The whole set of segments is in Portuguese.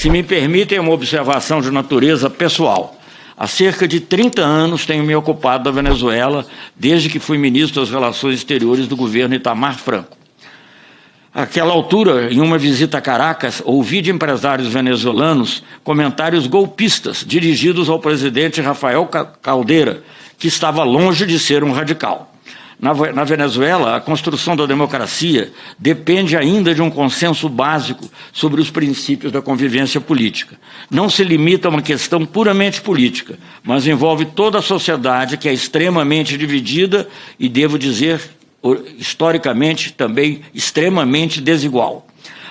Se me permitem uma observação de natureza pessoal. Há cerca de 30 anos tenho me ocupado da Venezuela, desde que fui ministro das Relações Exteriores do governo Itamar Franco. Àquela altura, em uma visita a Caracas, ouvi de empresários venezuelanos comentários golpistas dirigidos ao presidente Rafael Caldeira, que estava longe de ser um radical. Na Venezuela, a construção da democracia depende ainda de um consenso básico sobre os princípios da convivência política. Não se limita a uma questão puramente política, mas envolve toda a sociedade, que é extremamente dividida e, devo dizer, historicamente também extremamente desigual.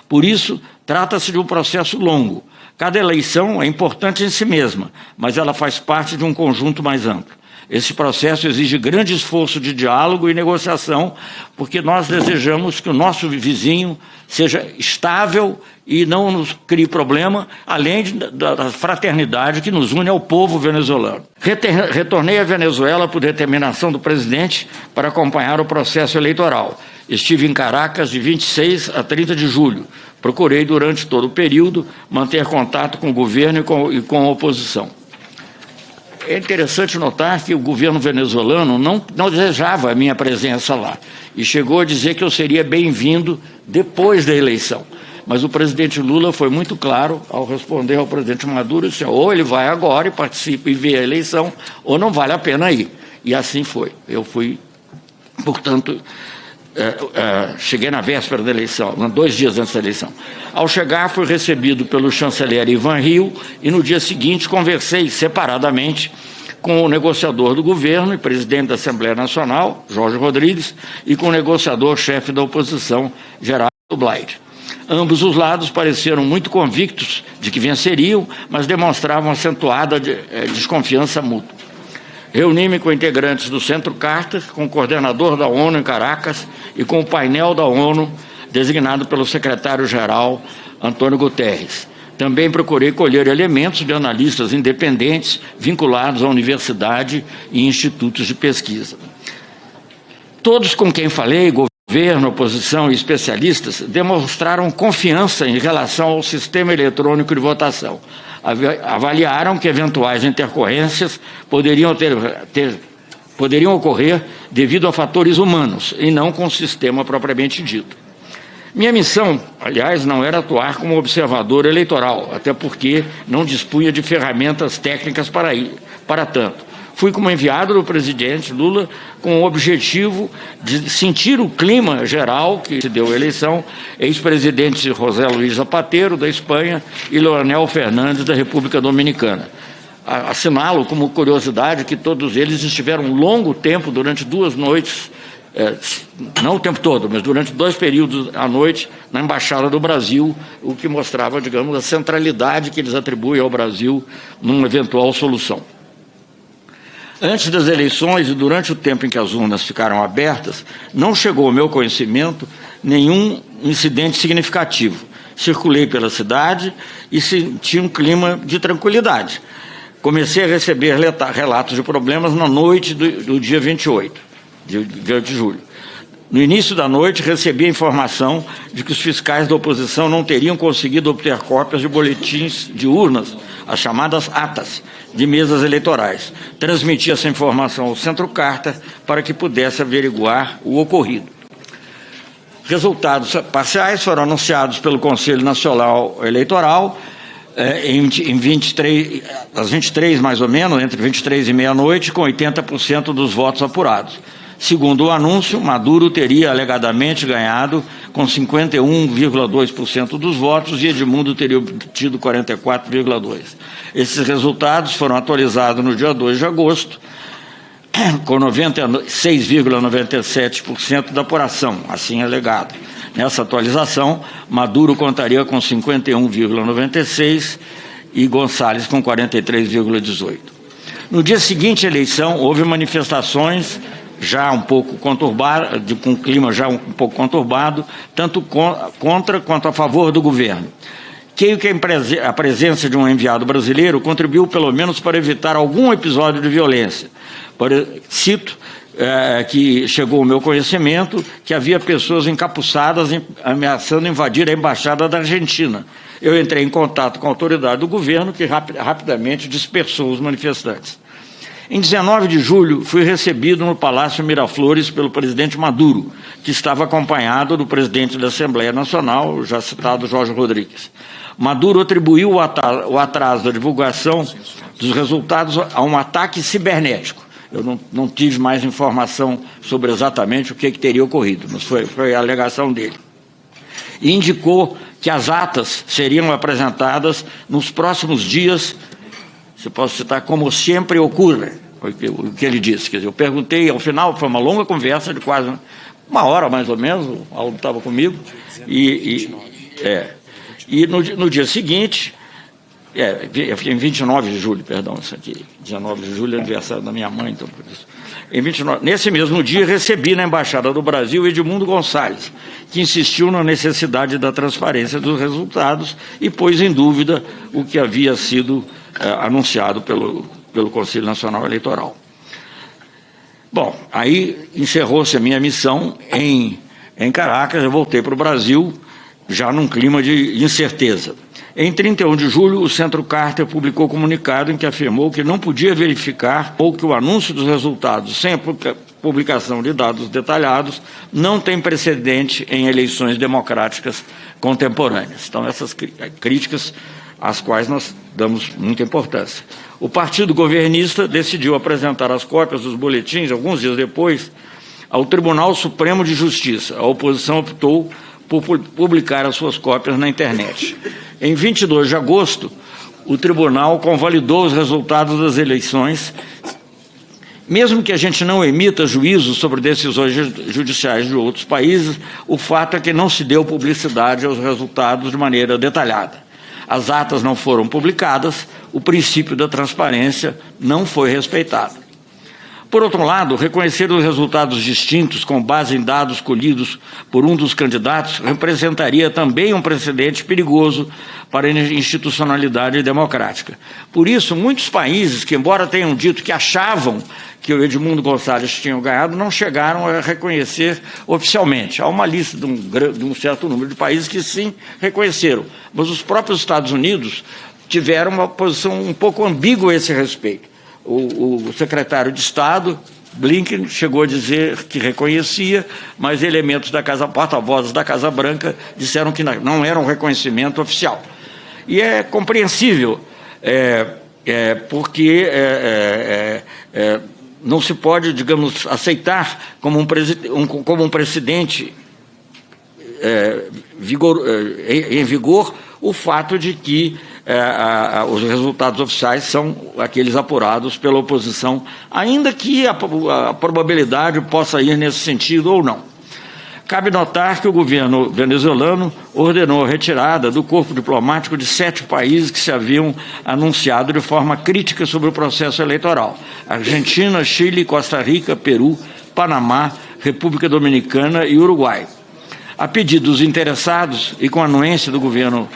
Por isso, trata-se de um processo longo. Cada eleição é importante em si mesma, mas ela faz parte de um conjunto mais amplo. Esse processo exige grande esforço de diálogo e negociação, porque nós desejamos que o nosso vizinho seja estável e não nos crie problema, além da fraternidade que nos une ao povo venezuelano. Retornei à Venezuela por determinação do presidente para acompanhar o processo eleitoral. Estive em Caracas de 26 a 30 de julho. Procurei, durante todo o período, manter contato com o governo e com a oposição. É interessante notar que o governo venezuelano não desejava a minha presença lá e chegou a dizer que eu seria bem-vindo depois da eleição. Mas o presidente Lula foi muito claro ao responder ao presidente Maduro, disse, ou ele vai agora e participa e vê a eleição, ou não vale a pena ir. E assim foi. Eu fui, portanto, cheguei na véspera da eleição, 2 dias antes da eleição. Ao chegar, fui recebido pelo chanceler Ivan Rio e no dia seguinte conversei separadamente com o negociador do governo e presidente da Assembleia Nacional, Jorge Rodrigues, e com o negociador-chefe da oposição, Geraldo Blade. Ambos os lados pareceram muito convictos de que venceriam, mas demonstravam acentuada desconfiança mútua. Reuni-me com integrantes do Centro Carter, com o coordenador da ONU em Caracas e com o painel da ONU, designado pelo secretário-geral Antônio Guterres. Também procurei colher elementos de analistas independentes vinculados à universidade e institutos de pesquisa. Todos com quem falei, governo, oposição e especialistas, demonstraram confiança em relação ao sistema eletrônico de votação. Avaliaram que eventuais intercorrências poderiam ocorrer devido a fatores humanos e não com o sistema propriamente dito. Minha missão, aliás, não era atuar como observador eleitoral, até porque não dispunha de ferramentas técnicas para tanto. Fui como enviado do presidente Lula com o objetivo de sentir o clima geral que se deu a eleição, ex-presidente José Luiz Zapatero, da Espanha, e Leonel Fernandes, da República Dominicana. Assinalo como curiosidade que todos eles estiveram um longo tempo, durante 2 noites, não o tempo todo, mas durante 2 períodos à noite, na Embaixada do Brasil, o que mostrava, digamos, a centralidade que eles atribuem ao Brasil numa eventual solução. Antes das eleições e durante o tempo em que as urnas ficaram abertas, não chegou ao meu conhecimento nenhum incidente significativo. Circulei pela cidade e senti um clima de tranquilidade. Comecei a receber relatos de problemas na noite do dia 28 de julho. No início da noite, recebi a informação de que os fiscais da oposição não teriam conseguido obter cópias de boletins de urnas, as chamadas atas, de mesas eleitorais. Transmiti essa informação ao Centro Carter para que pudesse averiguar o ocorrido. Resultados parciais foram anunciados pelo Conselho Nacional Eleitoral às 23, mais ou menos, entre 23 e meia-noite, com 80% dos votos apurados. Segundo o anúncio, Maduro teria alegadamente ganhado com 51,2% dos votos e Edmundo teria obtido 44,2%. Esses resultados foram atualizados no dia 2 de agosto, com 96,97% da apuração, assim alegado. Nessa atualização, Maduro contaria com 51,96% e Gonçalves com 43,18%. No dia seguinte à eleição, houve manifestações já um pouco conturbado, com um clima já um pouco conturbado, tanto contra quanto a favor do governo. Creio que a presença de um enviado brasileiro contribuiu pelo menos para evitar algum episódio de violência. Cito que chegou ao meu conhecimento que havia pessoas encapuçadas ameaçando invadir a embaixada da Argentina. Eu entrei em contato com a autoridade do governo, que rapidamente dispersou os manifestantes. Em 19 de julho, fui recebido no Palácio Miraflores pelo presidente Maduro, que estava acompanhado do presidente da Assembleia Nacional, o já citado Jorge Rodrigues. Maduro atribuiu o atraso da divulgação dos resultados a um ataque cibernético. Eu não tive mais informação sobre exatamente o que teria ocorrido, mas foi a alegação dele. E indicou que as atas seriam apresentadas nos próximos dias, se posso citar, como sempre ocorre, o que ele disse. Quer dizer, eu perguntei, ao final, foi uma longa conversa de quase uma hora, mais ou menos, o Aldo estava comigo, e no dia seguinte, em 29 de julho, perdão, isso aqui, 19 de julho é aniversário da minha mãe, então por isso. Nesse mesmo dia, recebi na Embaixada do Brasil Edmundo Gonçalves, que insistiu na necessidade da transparência dos resultados e pôs em dúvida o que havia sido anunciado pelo Conselho Nacional Eleitoral. Bom, aí encerrou-se a minha missão em Caracas, eu voltei para o Brasil, já num clima de incerteza. Em 31 de julho, o Centro Carter publicou comunicado em que afirmou que não podia verificar ou que o anúncio dos resultados sem a publicação de dados detalhados não tem precedente em eleições democráticas contemporâneas. Então, essas críticas às quais nós damos muita importância. O partido governista decidiu apresentar as cópias dos boletins, alguns dias depois, ao Tribunal Supremo de Justiça. A oposição optou por publicar as suas cópias na internet. Em 22 de agosto, o tribunal convalidou os resultados das eleições. Mesmo que a gente não emita juízos sobre decisões judiciais de outros países, o fato é que não se deu publicidade aos resultados de maneira detalhada. As atas não foram publicadas, o princípio da transparência não foi respeitado. Por outro lado, reconhecer os resultados distintos com base em dados colhidos por um dos candidatos representaria também um precedente perigoso para a institucionalidade democrática. Por isso, muitos países que, embora tenham dito que achavam que o Edmundo Gonçalves tinha ganhado, não chegaram a reconhecer oficialmente. Há uma lista de um certo número de países que sim reconheceram, mas os próprios Estados Unidos tiveram uma posição um pouco ambígua a esse respeito. O secretário de Estado, Blinken, chegou a dizer que reconhecia, mas elementos da porta-vozes da Casa Branca disseram que não era um reconhecimento oficial. E é compreensível, porque não se pode, digamos, aceitar como um precedente em vigor o fato de que os resultados oficiais são aqueles apurados pela oposição, ainda que a probabilidade possa ir nesse sentido ou não. Cabe notar que o governo venezuelano ordenou a retirada do corpo diplomático de 7 países que se haviam anunciado de forma crítica sobre o processo eleitoral: Argentina, Chile, Costa Rica, Peru, Panamá, República Dominicana e Uruguai. A pedido dos interessados e com a anuência do governo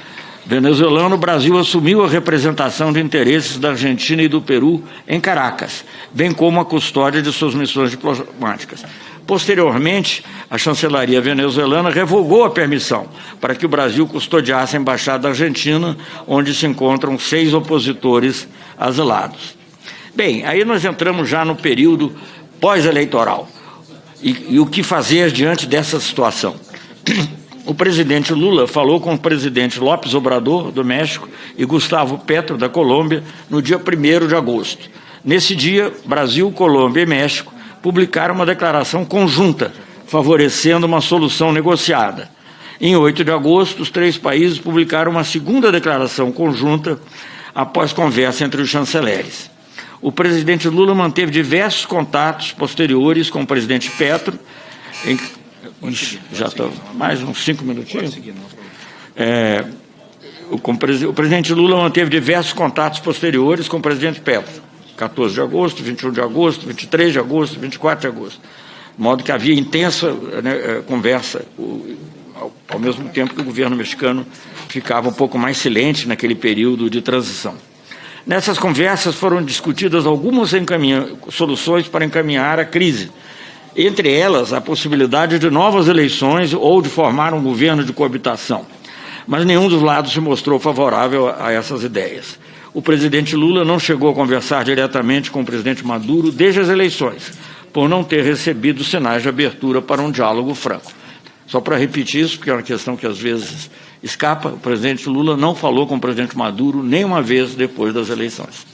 venezuelano, o Brasil assumiu a representação de interesses da Argentina e do Peru em Caracas, bem como a custódia de suas missões diplomáticas. Posteriormente, a chancelaria venezuelana revogou a permissão para que o Brasil custodiasse a embaixada argentina, onde se encontram 6 opositores asilados. Bem, aí nós entramos já no período pós-eleitoral. E o que fazer diante dessa situação? O presidente Lula falou com o presidente López Obrador, do México, e Gustavo Petro, da Colômbia, no dia 1º de agosto. Nesse dia, Brasil, Colômbia e México publicaram uma declaração conjunta, favorecendo uma solução negociada. Em 8 de agosto, os 3 países publicaram uma segunda declaração conjunta após conversa entre os chanceleres. O presidente Lula manteve diversos contatos posteriores com o presidente Petro, já está mais uns 5 minutinhos. O presidente Lula manteve diversos contatos posteriores com o presidente Petro, 14 de agosto, 21 de agosto, 23 de agosto, 24 de agosto, de modo que havia intensa conversa, ao mesmo tempo que o governo mexicano ficava um pouco mais silente naquele período de transição. Nessas conversas foram discutidas algumas soluções para encaminhar a crise, entre elas a possibilidade de novas eleições ou de formar um governo de coabitação. Mas nenhum dos lados se mostrou favorável a essas ideias. O presidente Lula não chegou a conversar diretamente com o presidente Maduro desde as eleições, por não ter recebido sinais de abertura para um diálogo franco. Só para repetir isso, porque é uma questão que às vezes escapa, o presidente Lula não falou com o presidente Maduro nenhuma vez depois das eleições.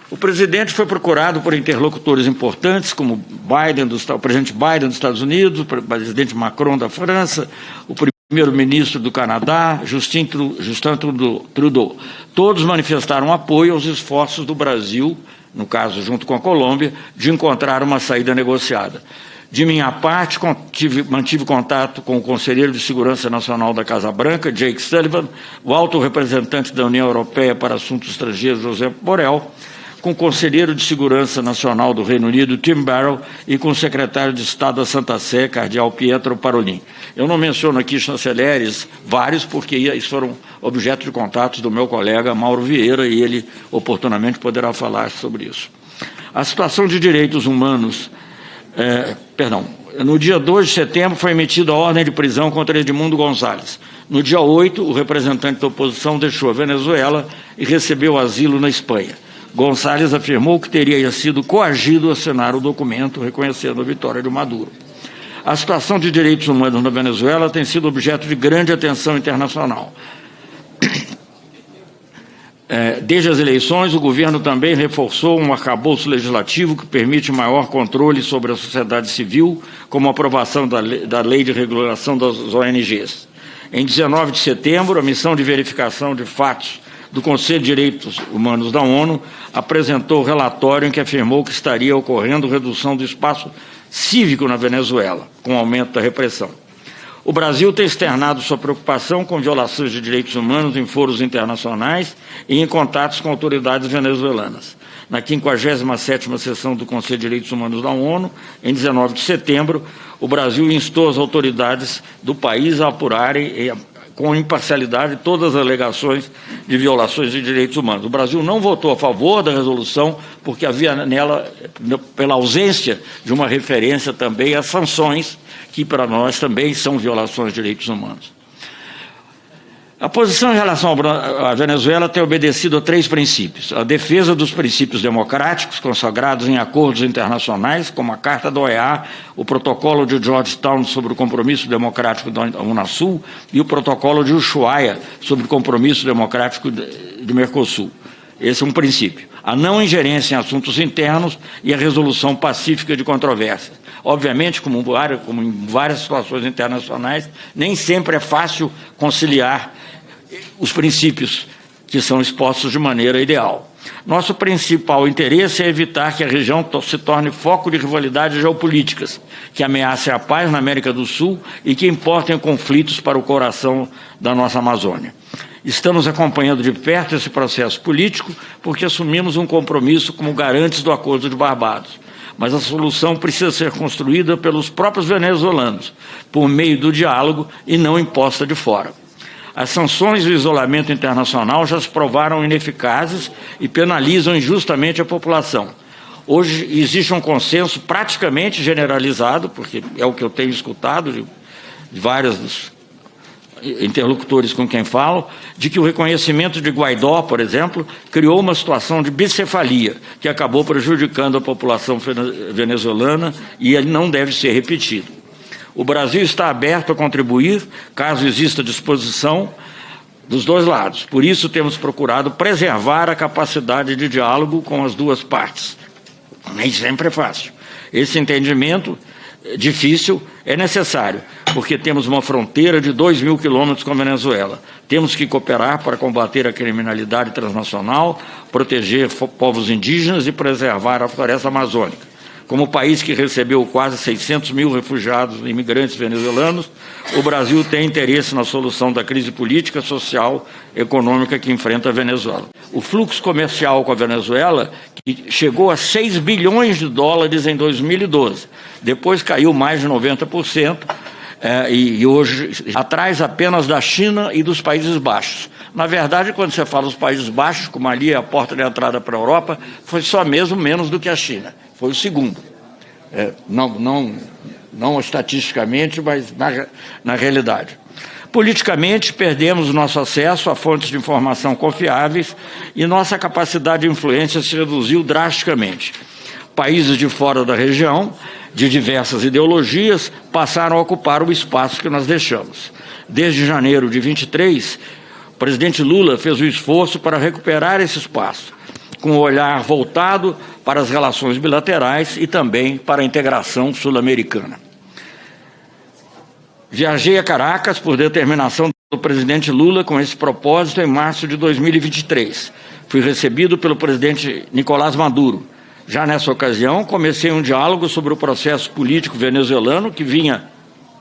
O presidente foi procurado por interlocutores importantes, como o presidente Biden dos Estados Unidos, o presidente Macron da França, o primeiro-ministro do Canadá, Justin Trudeau. Todos manifestaram apoio aos esforços do Brasil, no caso junto com a Colômbia, de encontrar uma saída negociada. De minha parte, mantive contato com o conselheiro de Segurança Nacional da Casa Branca, Jake Sullivan, o alto representante da União Europeia para Assuntos Estrangeiros, José Borrell, com o conselheiro de Segurança Nacional do Reino Unido, Tim Barrow, e com o secretário de Estado da Santa Sé, cardeal Pietro Parolin. Eu não menciono aqui chanceleres, vários, porque isso foram objeto de contatos do meu colega Mauro Vieira, e ele oportunamente poderá falar sobre isso. A situação de direitos humanos... No dia 2 de setembro foi emitida a ordem de prisão contra Edmundo Gonçalves. No dia 8, o representante da oposição deixou a Venezuela e recebeu asilo na Espanha. Gonçalves afirmou que teria sido coagido a assinar o documento reconhecendo a vitória de Maduro. A situação de direitos humanos na Venezuela tem sido objeto de grande atenção internacional. Desde as eleições, o governo também reforçou um arcabouço legislativo que permite maior controle sobre a sociedade civil, como a aprovação da lei de regulação das ONGs. Em 19 de setembro, a missão de verificação de fatos do Conselho de Direitos Humanos da ONU apresentou o relatório em que afirmou que estaria ocorrendo redução do espaço cívico na Venezuela, com o aumento da repressão. O Brasil tem externado sua preocupação com violações de direitos humanos em foros internacionais e em contatos com autoridades venezuelanas. Na 57ª sessão do Conselho de Direitos Humanos da ONU, em 19 de setembro, o Brasil instou as autoridades do país a apurarem com imparcialidade todas as alegações de violações de direitos humanos. O Brasil não votou a favor da resolução porque havia nela, pela ausência de uma referência também às sanções, que para nós também são violações de direitos humanos. A posição em relação à Venezuela tem obedecido a 3 princípios: a defesa dos princípios democráticos consagrados em acordos internacionais, como a Carta da OEA, o Protocolo de Georgetown sobre o Compromisso Democrático da Unasul e o Protocolo de Ushuaia sobre o Compromisso Democrático de Mercosul. Esse é um princípio. A não ingerência em assuntos internos e a resolução pacífica de controvérsias. Obviamente, como em várias situações internacionais, nem sempre é fácil conciliar os princípios que são expostos de maneira ideal. Nosso principal interesse é evitar que a região se torne foco de rivalidades geopolíticas, que ameacem a paz na América do Sul e que importem conflitos para o coração da nossa Amazônia. Estamos acompanhando de perto esse processo político porque assumimos um compromisso como garantes do Acordo de Barbados. Mas a solução precisa ser construída pelos próprios venezuelanos, por meio do diálogo e não imposta de fora. As sanções e o isolamento internacional já se provaram ineficazes e penalizam injustamente a população. Hoje existe um consenso praticamente generalizado, porque é o que eu tenho escutado de vários dos interlocutores com quem falo, de que o reconhecimento de Guaidó, por exemplo, criou uma situação de bicefalia, que acabou prejudicando a população venezuelana e ele não deve ser repetido. O Brasil está aberto a contribuir, caso exista disposição dos dois lados. Por isso, temos procurado preservar a capacidade de diálogo com as duas partes. Nem sempre é fácil. Esse entendimento difícil é necessário, porque temos uma fronteira de 2.000 quilômetros com a Venezuela. Temos que cooperar para combater a criminalidade transnacional, proteger povos indígenas e preservar a floresta amazônica. Como país que recebeu quase 600 mil refugiados e imigrantes venezuelanos, o Brasil tem interesse na solução da crise política, social e econômica que enfrenta a Venezuela. O fluxo comercial com a Venezuela que chegou a 6 bilhões de dólares em 2012. Depois caiu mais de 90%, e hoje atrás apenas da China e dos Países Baixos. Na verdade, quando você fala dos Países Baixos, como ali é a porta de entrada para a Europa, foi só mesmo menos do que a China. Foi o segundo. não estatisticamente, mas na realidade. Politicamente, perdemos o nosso acesso a fontes de informação confiáveis e nossa capacidade de influência se reduziu drasticamente. Países de fora da região, de diversas ideologias, passaram a ocupar o espaço que nós deixamos. Desde janeiro de 23, o presidente Lula fez o esforço para recuperar esse espaço, com o olhar voltado para as relações bilaterais e também para a integração sul-americana. Viajei a Caracas por determinação do presidente Lula com esse propósito em março de 2023. Fui recebido pelo presidente Nicolás Maduro. Já nessa ocasião, comecei um diálogo sobre o processo político venezuelano que vinha,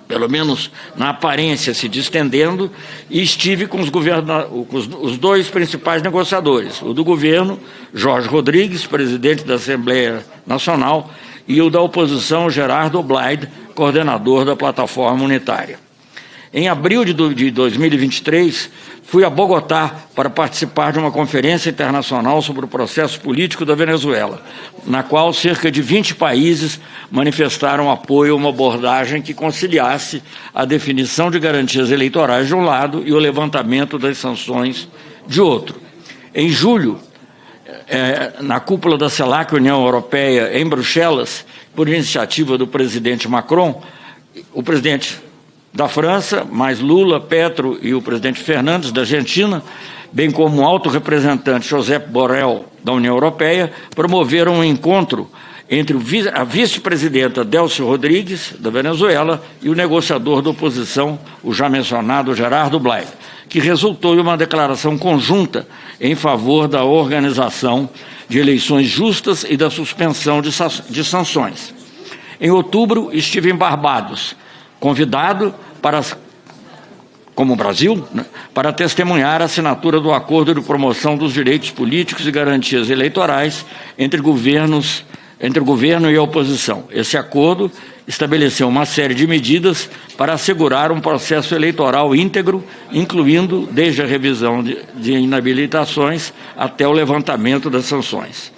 pelo menos na aparência, se distendendo, e estive com os dois principais negociadores, o do governo, Jorge Rodrigues, presidente da Assembleia Nacional, e o da oposição, Gerardo Oblide, coordenador da Plataforma Unitária. Em abril de 2023, fui a Bogotá para participar de uma conferência internacional sobre o processo político da Venezuela, na qual cerca de 20 países manifestaram apoio a uma abordagem que conciliasse a definição de garantias eleitorais de um lado e o levantamento das sanções de outro. Em julho, na cúpula da CELAC, União Europeia, em Bruxelas, por iniciativa do presidente Macron, o presidente da França, mais Lula, Petro e o presidente Fernandes, da Argentina, bem como o alto representante Josep Borrell, da União Europeia, promoveram um encontro entre a vice-presidenta Delcy Rodrigues, da Venezuela, e o negociador da oposição, o já mencionado Gerardo Oblide, que resultou em uma declaração conjunta em favor da organização de eleições justas e da suspensão de sanções. Em outubro, estive em Barbados, convidado como o Brasil, para testemunhar a assinatura do Acordo de Promoção dos Direitos Políticos e Garantias Eleitorais entre o governo e a oposição. Esse acordo estabeleceu uma série de medidas para assegurar um processo eleitoral íntegro, incluindo desde a revisão de inabilitações até o levantamento das sanções.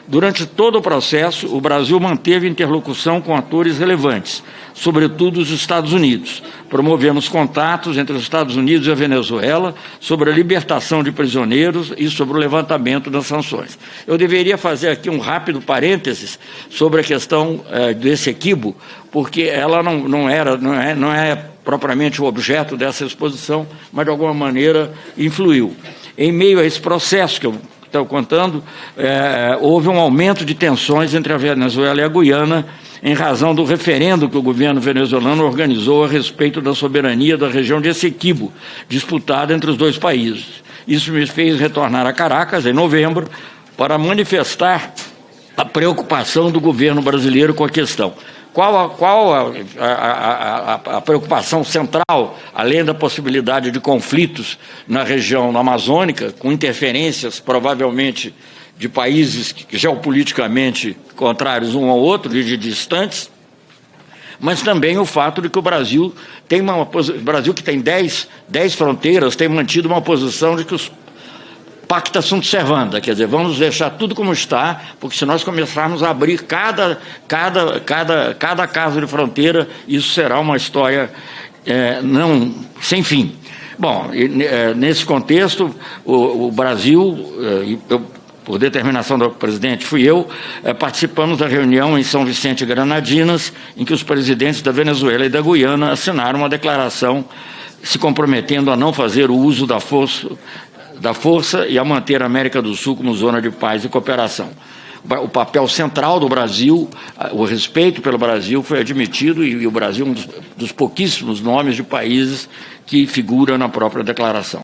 Durante todo o processo, o Brasil manteve interlocução com atores relevantes, sobretudo os Estados Unidos. Promovemos contatos entre os Estados Unidos e a Venezuela sobre a libertação de prisioneiros e sobre o levantamento das sanções. Eu deveria fazer aqui um rápido parênteses sobre a questão desse equívoco, porque ela não é propriamente o objeto dessa exposição, mas de alguma maneira influiu. Em meio a esse processo que eu estou contando, houve um aumento de tensões entre a Venezuela e a Guiana em razão do referendo que o governo venezuelano organizou a respeito da soberania da região de Essequibo, disputada entre os dois países. Isso me fez retornar a Caracas, em novembro, para manifestar a preocupação do governo brasileiro com a questão. Qual a preocupação central, além da possibilidade de conflitos na região amazônica, com interferências provavelmente de países geopoliticamente contrários um ao outro e distantes, mas também o fato de que o Brasil que tem 10 fronteiras, tem mantido uma posição de que os pacta sunt servanda, quer dizer, vamos deixar tudo como está, porque se nós começarmos a abrir cada caso de fronteira, isso será uma história sem fim. Bom, nesse contexto, o Brasil, por determinação do presidente, participamos da reunião em São Vicente e Granadinas, em que os presidentes da Venezuela e da Guiana assinaram uma declaração se comprometendo a não fazer o uso da força e a manter a América do Sul como zona de paz e cooperação. O papel central do Brasil, o respeito pelo Brasil foi admitido e o Brasil é um dos pouquíssimos nomes de países que figura na própria declaração.